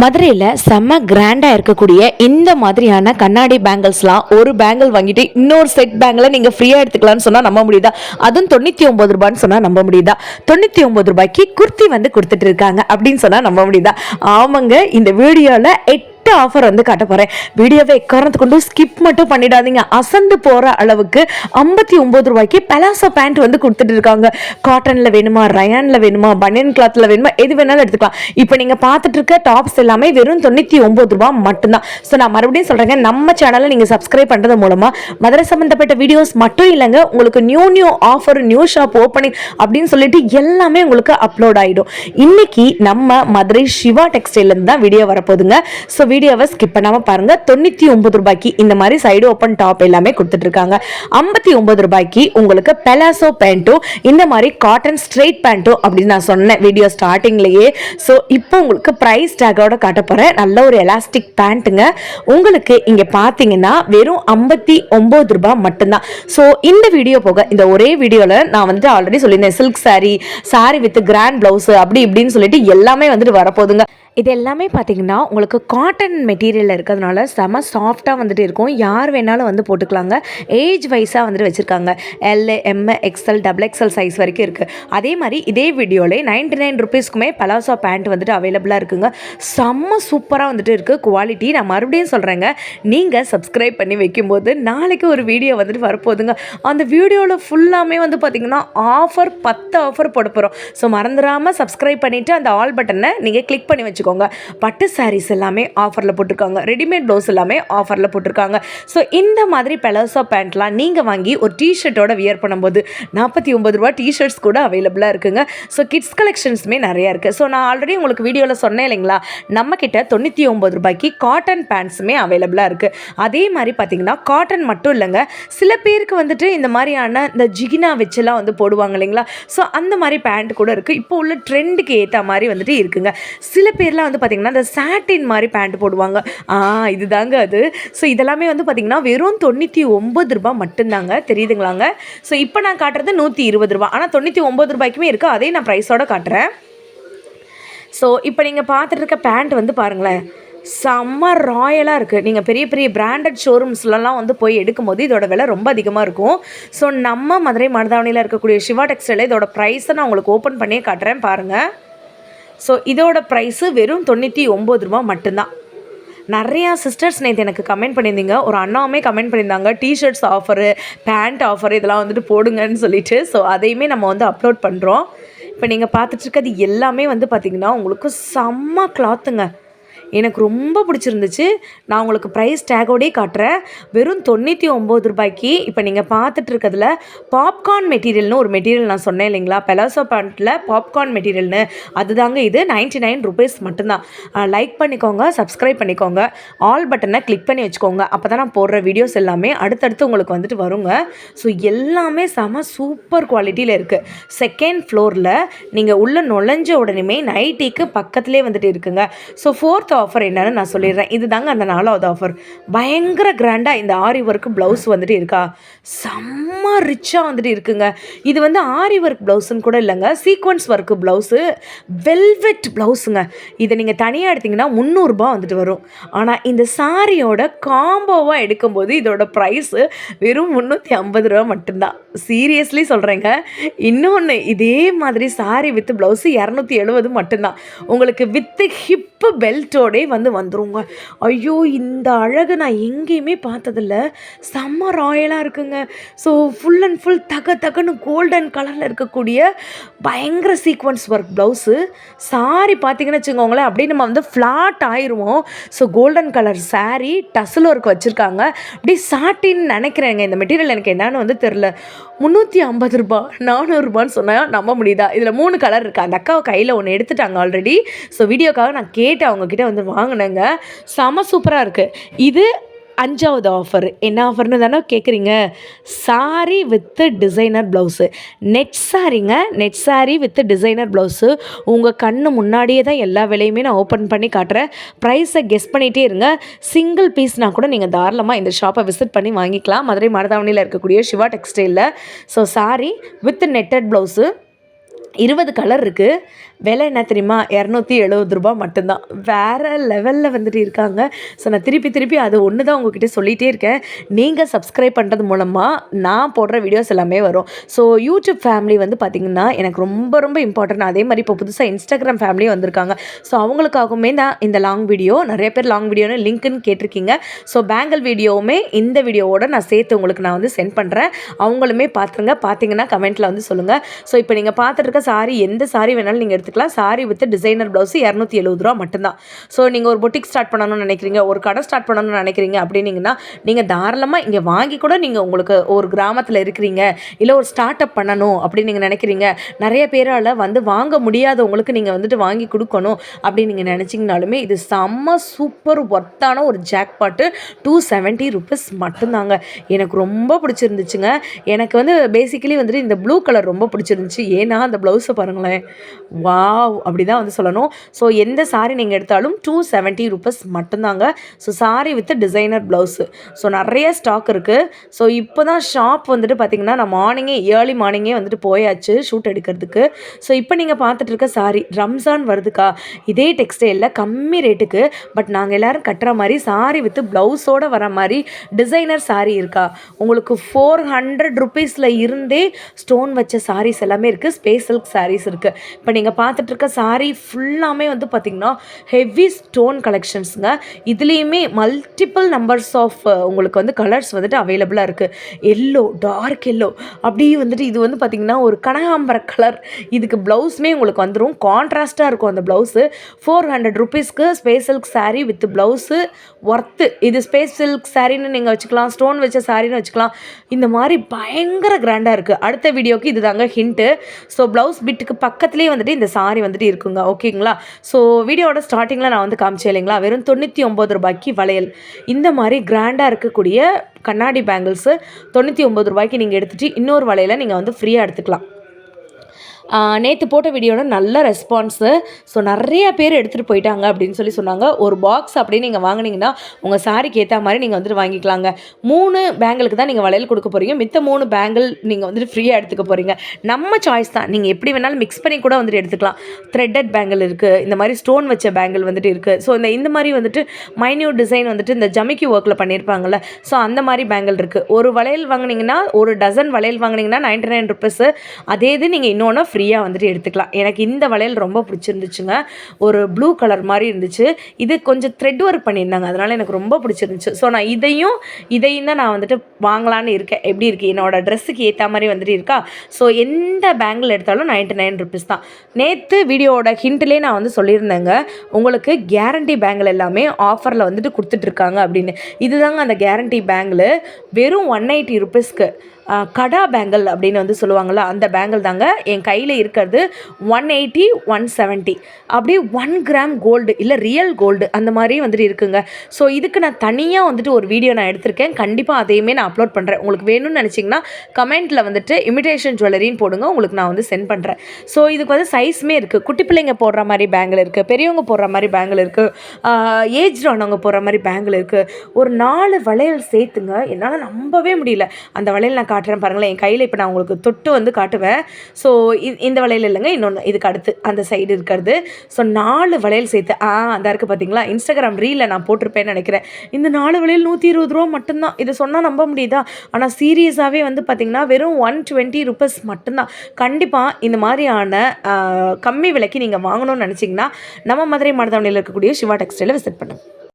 மதுரையில் செம்ம கிராண்டாக இருக்கக்கூடிய இந்த மாதிரியான கண்ணாடி பேங்கிள்ஸ்லாம் ஒரு பேங்கிள் வாங்கிட்டு இன்னொரு செட் பேங்கில் நீங்கள் ஃப்ரீயாக எடுத்துக்கலாம்னு சொன்னால் நம்ப முடியுதா? அதுவும் 99 ரூபான்னு சொன்னால் நம்ப முடியுதா? 99 ரூபாய்க்கு குர்த்தி வந்து கொடுத்துட்டு இருக்காங்க அப்படின்னு சொன்னால் நம்ப முடியுதா? ஆமாங்க, இந்த வீடியோவில் ஆஃபர் வந்து காட்ட போறேன். வீடியோவை எக்காரணத்தை கொண்டு ஸ்கிப் மட்டும் பண்ணிடாதீங்க. அசந்து போற அளவுக்கு 59 ரூபாய்க்கு பலாசோ பேண்ட் வந்து கொடுத்துட்டு இருக்காங்க. காட்டன்ல வேணுமா, ரயான்ல வேணுமா, பனியன் கிளாத்ல வேணுமா, எது வேணாலும் எடுத்துக்கலாம். இப்போ நீங்க பார்த்துட்டு இருக்க டாப்ஸ் எல்லாமே வெறும் 99 ரூபாய் மட்டும்தான். ஸோ நான் மறுபடியும் சொல்றேங்க, நம்ம சேனலை நீங்க சப்ஸ்கிரைப் பண்றது மூலமா மதுரை சம்பந்தப்பட்ட வீடியோஸ் மட்டும் இல்லைங்க, உங்களுக்கு new offer, new shop opening அப்படின்னு சொல்லிட்டு எல்லாமே உங்களுக்கு அப்லோட் ஆயிடும். இன்னைக்கு நம்ம மதுரை சிவா டெக்ஸ்டைல இருந்து தான் வீடியோ வரப்போகுதுங்க. ஸோ வீடியோவை ஸ்கிப் பண்ணாம பாருங்க. 99 ரூபாய்க்கு இந்த மாதிரி சைடு ஓப்பன் டாப் எல்லாமே கொடுத்துட்டு இருக்காங்க. 59 ரூபாய்க்கு உங்களுக்கு பெலாசோ பேண்ட்டும் இந்த மாதிரி காட்டன் ஸ்ட்ரெயிட் பேண்ட்டும் அப்படின்னு நான் சொன்னேன் வீடியோ ஸ்டார்டிங்லேயே. ஸோ இப்போ உங்களுக்கு ப்ரைஸ் டேக்கோட காட்ட போறேன். நல்ல ஒரு எலாஸ்டிக் பேண்ட்டுங்க. உங்களுக்கு இங்க பார்த்தீங்கன்னா வெறும் 59 ரூபாய் மட்டும்தான். ஸோ இந்த வீடியோ போக இந்த ஒரே வீடியோல நான் வந்து ஆல்ரெடி சொல்லியிருந்தேன், silk sari with grand blouse அப்படி இப்படின்னு சொல்லிட்டு எல்லாமே வந்துட்டு வரப்போகுதுங்க. இது எல்லாமே பார்த்தீங்கன்னா உங்களுக்கு காட்டன் மெட்டீரியலில் இருக்கிறதுனால செம சாஃப்டாக வந்துட்டு இருக்கும். யார் வேணாலும் வந்து போட்டுக்கலாங்க. ஏஜ் வைஸாக வந்துட்டு வச்சுருக்காங்க. L, M, XL, XXL size வரைக்கும் இருக்குது. அதே மாதிரி இதே வீடியோவில் 99 ருபீஸ்க்குமே பலாசோ பேண்ட் வந்துட்டு அவைலபிளாக இருக்குங்க. செம்ம சூப்பராக வந்துட்டு இருக்குது குவாலிட்டி. நான் மறுபடியும் சொல்கிறேங்க, நீங்கள் சப்ஸ்கிரைப் பண்ணி வைக்கும்போது நாளைக்கு ஒரு வீடியோ வந்துட்டு வரப்போகுதுங்க. அந்த வீடியோவில் ஃபுல்லாமே வந்து பார்த்திங்கன்னா ஆஃபர் 10 ஆஃபர் போட போகிறோம். ஸோ மறந்துடாமல் சப்ஸ்கிரைப் பண்ணிவிட்டு அந்த ஆல் பட்டனை நீங்கள் கிளிக் பண்ணி வச்சுக்கோங்க. பட்டு சாரீஸ் எல்லாமே ஆஃபரில் போட்டிருக்காங்க. ரெடிமேட் ப்ளவுஸ் எல்லாமே ஆஃபரில் போட்டிருக்காங்க. ஸோ இந்த மாதிரி பெலாசோ பேண்ட்லாம் நீங்கள் வாங்கி ஒரு டிஷர்ட்டோட வியர் பண்ணும்போது 49 ரூபா டிஷர்ட்ஸ் கூட அவைலபிளாக இருக்குங்க. ஸோ கிட்ஸ் கலெக்ஷன்ஸுமே நிறையா இருக்குது. ஸோ நான் ஆல்ரெடி உங்களுக்கு வீடியோவில் சொன்னேன் இல்லைங்களா, நம்மக்கிட்ட 99 ரூபாய்க்கு காட்டன் பேண்ட்ஸுமே அவைலபிளாக இருக்குது. அதே மாதிரி பார்த்தீங்கன்னா காட்டன் மட்டும் இல்லைங்க, சில பேருக்கு வந்துட்டு இந்த மாதிரியான இந்த ஜிகினா வச்செல்லாம் வந்து போடுவாங்க இல்லைங்களா, ஸோ அந்த மாதிரி பேண்ட் கூட இருக்குது. இப்போ உள்ள ட்ரெண்டுக்கு ஏற்ற மாதிரி வந்துட்டு இருக்குங்க. சில பேர்லாம் வந்து பார்த்திங்கன்னா இந்த சாட்டின் மாதிரி பேண்ட் போடுவாங்க. இதுதாங்க அது. ஸோ இதெல்லாமே வந்து பார்த்திங்கன்னா வெறும் 99 ரூபாய் மட்டும்தாங்க. தெரியுதுங்களாங்க? ஸோ இப்போ நான் காட்டுறது 120 ரூபா. ஆனால் 99 ரூபாய்க்குமே இருக்குது. அதே நான் ப்ரைஸோடு காட்டுறேன். ஸோ இப்போ நீங்கள் பார்த்துட்டு இருக்க பேண்ட் வந்து பாருங்களேன், செம்ம ராயலாக இருக்குது. நீங்கள் பெரிய பெரிய பிராண்டட் ஷோரூம்ஸ்லாம் வந்து போய் எடுக்கும்போது இதோட விலை ரொம்ப அதிகமாக இருக்கும். ஸோ நம்ம மதுரை மருதாவணியில் இருக்கக்கூடிய சிவா டெக்ஸ்டைலில் இதோட ப்ரைஸை நான் உங்களுக்கு ஓப்பன் பண்ணியே காட்டுறேன் பாருங்கள். ஸோ இதோட ப்ரைஸு வெறும் 99 ரூபா மட்டும்தான். நிறையா சிஸ்டர்ஸ் நேற்று எனக்கு கமெண்ட் பண்ணியிருந்தீங்க. ஒரு அண்ணாவுமே கமெண்ட் பண்ணியிருந்தாங்க, டிஷர்ட்ஸ் ஆஃபரு, பேண்ட் ஆஃபர் இதெல்லாம் வந்துட்டு போடுங்கன்னு சொல்லிட்டு. ஸோ அதையுமே நம்ம வந்து அப்லோட் பண்ணுறோம். இப்போ நீங்கள் பார்த்துட்டு இருக்கிறது எல்லாமே வந்து பார்த்திங்கன்னா உங்களுக்கு செம்ம கிளாத்துங்க. எனக்கு ரொம்ப பிடிச்சிருந்துச்சு. நான் உங்களுக்கு ப்ரைஸ் டேகோடே காட்டுறேன். வெறும் 99 ரூபாய்க்கு இப்போ நீங்கள் பார்த்துட்டு இருக்கிறதுல பாப்கார்ன் மெட்டீரியல்னு ஒரு மெட்டீரியல் நான் சொன்னேன் இல்லைங்களா, பெலாசோ பேண்ட்டில் பாப்கார்ன் மெட்டீரியல்னு, அதுதாங்க இது. 99 ருபீஸ் மட்டும்தான். லைக் பண்ணிக்கோங்க, சப்ஸ்கிரைப் பண்ணிக்கோங்க, ஆல் பட்டனை கிளிக் பண்ணி வச்சுக்கோங்க. அப்போ தான் நான் போடுற வீடியோஸ் எல்லாமே அடுத்தடுத்து உங்களுக்கு வந்துட்டு வருங்க. ஸோ எல்லாமே செம சூப்பர் குவாலிட்டியில் இருக்குது. செகண்ட் ஃப்ளோரில் நீங்கள் உள்ளே நுழைஞ்ச உடனே நைட்டிக்கு பக்கத்துலேயே வந்துட்டு இருக்குங்க. ஸோ ஃபோர்த் ஆஃபர் என்னன்னு நான் சொல்லிடுறேன். இது தாங்க அந்த 4வது ஆஃபர். பயங்கர கிராண்டாக இந்த ஆரி ஒர்க் ப்ளவுஸ் வந்துட்டு இருக்கா, செம்ம ரிச்சாக வந்துட்டு இருக்குங்க. இது வந்து ஆரி ஒர்க் ப்ளவுஸுன்னு கூட இல்லைங்க, சீக்வன்ஸ் ஒர்க் ப்ளவுஸு, வெல்வெட் ப்ளவுஸுங்க. இதை நீங்கள் தனியாக எடுத்திங்கன்னா 300 ரூபா வந்துட்டு வரும். ஆனால் இந்த சாரியோட காம்போவாக எடுக்கும்போது இதோட ப்ரைஸு வெறும் 350 ரூபா மட்டும்தான். சீரியஸ்லி சொல்கிறேங்க. இன்னொன்று, இதே மாதிரி சாரி வித் ப்ளவுஸு 270 மட்டும்தான். உங்களுக்கு வித்து ஹிப்பு பெல்ட்டோடே வந்து வந்துருங்க. ஐயோ, இந்த அழகு நான் எங்கேயுமே பார்த்ததில்ல. செம்ம ராயலாக இருக்குங்க. ஸோ ஃபுல் அண்ட் ஃபுல் தகன்னு கோல்டன் கலரில் இருக்கக்கூடிய பயங்கர சீக்வன்ஸ் ஒர்க் ப்ளவுஸு. சாரி பார்த்தீங்கன்னு வச்சுக்கோங்களேன், அப்படியே நம்ம வந்து ஃப்ளாட் ஆயிடுவோம். So golden colour sari, tassel work வச்சுருக்காங்க. அப்படியே சாட்டின்னு நினைக்கிறேங்க. இந்த மெட்டீரியல் எனக்கு என்னன்னு வந்து தெரில. 350 ரூபா, 400 ரூபான்னு சொன்னால் நம்ப முடியுதா? இதில் 3 கலர் இருக்குது. அந்த அக்காவை கையில் ஒன்று எடுத்துட்டாங்க ஆல்ரெடி. ஸோ வீடியோக்காக நான் கேட்டேன், அவங்கக்கிட்ட வந்து வாங்கினேங்க. செம சூப்பராக இருக்குது. இது 5வது ஆஃபர். என்ன ஆஃபர்னு தானே கேட்குறீங்க? Sari with designer blouse, net சாரிங்க. Net sari with designer blouse. உங்கள் கண்ணு முன்னாடியே தான் எல்லா விலையுமே நான் ஓப்பன் பண்ணி காட்டுறேன். ப்ரைஸை கெஸ் பண்ணிகிட்டே இருங்க. சிங்கிள் பீஸ்னால் கூட நீங்கள் தாராளமாக இந்த ஷாப்பை விசிட் பண்ணி வாங்கிக்கலாம். மதுரை மருதாவணியில் இருக்கக்கூடிய சிவா டெக்ஸ்டைலில். So sari with netted blouse, 20 colour இருக்குது. விலை என்ன தெரியுமா? ₹270 மட்டும்தான். வேறு லெவலில் வந்துட்டு இருக்காங்க. ஸோ நான் திருப்பி அது ஒன்று தான் உங்ககிட்ட சொல்லிகிட்டே இருக்கேன். நீங்கள் சப்ஸ்கிரைப் பண்ணுறது மூலமாக நான் போடுற வீடியோஸ் எல்லாமே வரும். ஸோ யூடியூப் ஃபேமிலி வந்து பார்த்திங்கன்னா எனக்கு ரொம்ப இம்பார்ட்டன்ட். அதே மாதிரி இப்போ புதுசாக இன்ஸ்டாகிராம் ஃபேமிலியும் வந்திருக்காங்க. ஸோ அவங்களுக்காகவுமே தான் இந்த லாங் வீடியோ. நிறைய பேர் லாங் வீடியோன்னு லிங்க்குன்னு கேட்டிருக்கீங்க. ஸோ பேங்கிள் வீடியோவுமே இந்த வீடியோவோட நான் சேர்த்து உங்களுக்கு நான் வந்து சென்ட் பண்ணுறேன். அவங்களுமே பார்த்துருங்க. பார்த்தீங்கன்னா கமெண்ட்டில் வந்து சொல்லுங்கள். ஸோ இப்போ நீங்கள் பார்த்துட்டு சாரி எந்த சாரி வேணாலும் நீங்கள் எடுத்துக்கலாம். சாரி வித் டிசைனர் ப்ளவுஸு ₹270 மட்டும்தான். ஸோ நீங்கள் ஒரு பொட்டிக் ஸ்டார்ட் பண்ணணும்னு நினைக்கிறீங்க, ஒரு கடை ஸ்டார்ட் பண்ணணும்னு நினைக்கிறீங்க அப்படின்னீங்கன்னா நீங்கள் தாராளமாக இங்கே வாங்கி கூட நீங்கள் உங்களுக்கு ஒரு கிராமத்தில் இருக்கிறீங்க, இல்லை ஒரு ஸ்டார்ட் அப் பண்ணணும் அப்படின்னு நீங்கள் நினைக்கிறீங்க, நிறைய பேரால் வந்து வாங்க முடியாதவங்களுக்கு நீங்கள் வந்துட்டு வாங்கி கொடுக்கணும் அப்படின்னு நீங்கள் நினச்சிங்கனாலுமே இது செம்ம சூப்பர் ஒர்த்தான ஒரு ஜாக்பாட்டு. ₹270 மட்டும்தாங்க. எனக்கு ரொம்ப பிடிச்சிருந்துச்சுங்க. எனக்கு வந்து பேசிக்கலி வந்துட்டு இந்த ப்ளூ கலர் ரொம்ப பிடிச்சிருந்துச்சு. ஏன்னா அந்த ப்ளவுஸை பாருங்களேன், வாவ் அப்படி தான் வந்து சொல்லணும். ஸோ எந்த சாரீ நீங்கள் எடுத்தாலும் ₹270 மட்டும்தாங்க. So sari with designer blouse. So நிறைய ஸ்டாக் இருக்குது. ஸோ இப்போ தான் ஷாப் வந்துட்டு பார்த்திங்கன்னா நான் ஏர்லி மார்னிங்கே வந்துட்டு போயாச்சு ஷூட் எடுக்கிறதுக்கு. ஸோ இப்போ நீங்கள் பார்த்துட்டு இருக்க சாரீ ரம்ஜான் வருதுக்கா, இதே டெக்ஸ்டைலில் கம்மி ரேட்டுக்கு பட் நாங்கள் எல்லோரும் கட்டுற மாதிரி சாரீ வித் ப்ளவுஸோடு வர மாதிரி டிசைனர் சாரீ இருக்கா. உங்களுக்கு ₹400 இருந்தே ஸ்டோன் வச்ச சாரீஸ் எல்லாமே இருக்குது. ஸ்பேஸ் சில்க் சாரீஸ் இருக்குது. இப்போ நீங்கள் பார்த்துட்ருக்க சாரீ ஃபுல்லாமே வந்து பார்த்திங்கன்னா ஹெவி ஸ்டோன் கலெக்ஷன்ஸுங்க. இதுலேயுமே மல்டிபிள் நம்பர்ஸ் ஆஃப் உங்களுக்கு வந்து கலர்ஸ் வந்துட்டு அவைலபிளாக இருக்குது. எல்லோ, டார்க் எல்லோ, அப்படியே வந்துட்டு இது வந்து பார்த்திங்கன்னா ஒரு கனகாம்பர கலர். இதுக்கு ப்ளவுஸுமே உங்களுக்கு வந்துடும். கான்ட்ராஸ்ட்டாக இருக்கும் அந்த blouse. ₹400 space silk sari with blouse worth. இது ஸ்பேஸ் சில்க் சாரின்னு நீங்கள் வச்சுக்கலாம், ஸ்டோன் வச்ச சாரின்னு வச்சுக்கலாம். இந்த மாதிரி பயங்கர கிராண்டாக இருக்குது. அடுத்த வீடியோக்கு இது தாங்க ஹிண்ட்டு. ஸோ ப்ளவுஸ் பிட்டுக்கு பக்கத்துலேயே வந்துட்டு இந்த சாரி வந்துட்டு இருக்குங்க. ஓகேங்களா? ஸோ வீடியோட ஸ்டார்டிங்கில் நான் வந்து காமிச்சேன் இல்லைங்களா, வெறும் ₹99 வளையல். இந்த மாதிரி கிராண்டாக இருக்கக்கூடிய கண்ணாடி பேங்கிள்ஸு ₹99 நீங்கள் எடுத்துகிட்டு இன்னொரு வளையலை நீங்கள் வந்து ஃப்ரீயாக எடுத்துக்கலாம். நேற்று போட்ட வீடியோட நல்ல ரெஸ்பான்ஸு. ஸோ நிறைய பேர் எடுத்துகிட்டு போயிட்டாங்க அப்படின்னு சொன்னாங்க. ஒரு பாக்ஸ் அப்படின்னு நீங்கள் வாங்கினீங்கன்னா உங்கள் சாரிக்கு ஏற்ற மாதிரி நீங்கள் வந்துட்டு வாங்கிக்கலாங்க. 3 பேங்கிளுக்கு தான் நீங்கள் வளையல் கொடுக்க போகிறீங்க. மித்த 3 பேங்கிள் நீங்கள் வந்துட்டு ஃப்ரீயாக எடுத்துக்க போகிறீங்க. நம்ம சாய்ஸ் தான். நீங்கள் எப்படி வேணாலும் மிக்ஸ் பண்ணி கூட வந்துட்டு எடுத்துக்கலாம். த்ரெட்டட் பேங்கிள் இருக்குது, இந்த மாதிரி ஸ்டோன் வச்ச பேங்கிள் வந்துட்டு இருக்குது. ஸோ இந்த மாதிரி வந்துட்டு மைன்யூட் டிசைன் வந்துட்டு இந்த ஜமிக்கி ஒர்க்கில் பண்ணியிருப்பாங்கள்ல, ஸோ அந்த மாதிரி பேங்கிள் இருக்குது. ஒரு வளையல் வாங்கினீங்கன்னா, ஒரு டசன் வளையல் வாங்கினீங்கன்னா ₹99. அதே இது நீங்கள் இன்னொன்று ஃப்ரீயாக வந்துட்டு எடுத்துக்கலாம். எனக்கு இந்த வளையல் ரொம்ப பிடிச்சிருந்துச்சுங்க. ஒரு ப்ளூ கலர் மாதிரி இருந்துச்சு. இது கொஞ்சம் த்ரெட் ஒர்க் பண்ணியிருந்தாங்க, அதனால் எனக்கு ரொம்ப பிடிச்சிருந்துச்சு. ஸோ நான் இதையும் தான் நான் வந்துட்டு வாங்கலான்னு இருக்கேன். எப்படி இருக்குது, என்னோடய ட்ரெஸ்ஸுக்கு ஏற்ற மாதிரி வந்துட்டு இருக்கா. ஸோ எந்த பேங்கிள் எடுத்தாலும் ₹99 தான். நேற்று வீடியோவோட ஹிண்ட்லேயே நான் வந்து சொல்லியிருந்தேங்க, உங்களுக்கு கேரண்டி பேங்கிள் எல்லாமே ஆஃபரில் வந்துட்டு கொடுத்துட்ருக்காங்க அப்படின்னு. இதுதாங்க அந்த கேரண்டி பேங்கிள். வெறும் ₹180 கடா பேங்கிள் அப்படின்னு வந்து சொல்லுவாங்கள்ல, அந்த பேங்கிள் தாங்க. என் கையில் இருக்கிறது 180, 170 அப்படியே 1 கிராம் கோல்டு, இல்லை ரியல் கோல்டு அந்த மாதிரி வந்துட்டு இருக்குங்க. ஸோ இதுக்கு நான் தனியாக வந்துட்டு ஒரு வீடியோ நான் எடுத்திருக்கேன். கண்டிப்பாக அதையுமே நான் அப்லோட் பண்ணுறேன். உங்களுக்கு வேணும்னு நினச்சிங்கன்னா கமெண்ட்டில் வந்துட்டு இமிடேஷன் ஜுவல்லரின்னு போடுங்க, உங்களுக்கு நான் வந்து சென்ட் பண்ணுறேன். ஸோ இதுக்கு வந்து சைஸுமே இருக்குது. குட்டி பிள்ளைங்க போடுற மாதிரி பேங்கிள் இருக்குது, பெரியவங்க போடுற மாதிரி பேங்கிள் இருக்குது, ஏஜ் ஆனவங்க போடுற மாதிரி பேங்கிள் இருக்குது. ஒரு 4 வளையல் சேர்த்துங்க. என்னால் நம்பவே முடியல. அந்த வளையல் நான் காட்டுறேன் பாருங்களேன். என் கையில் இப்போ நான் உங்களுக்கு தொட்டு வந்து காட்டுவேன். ஸோ இந்த வளையல் இல்லைங்க, இன்னொன்று இதுக்கு அடுத்து அந்த சைடு இருக்கிறது. ஸோ 4 வளையல் சேர்த்து அந்த இருக்குது பார்த்தீங்களா, இன்ஸ்டாகிராம் ரீலில் நான் போட்டிருப்பேன்னு நினைக்கிறேன். இந்த 4 வளையல் ₹120 மட்டும்தான். இதை சொன்னால் நம்ப முடியுதா? ஆனால் சீரியஸாகவே வந்து பார்த்திங்கன்னா வெறும் ₹120 மட்டும்தான். கண்டிப்பாக இந்த மாதிரியான கம்மி விலைக்கு நீங்கள் வாங்கணும்னு நினச்சிங்கன்னா நம்ம மதுரை மாவட்டத்தில் இருக்கக்கூடிய சிவா டெக்ஸ்டைலை விசிட் பண்ணுங்கள்.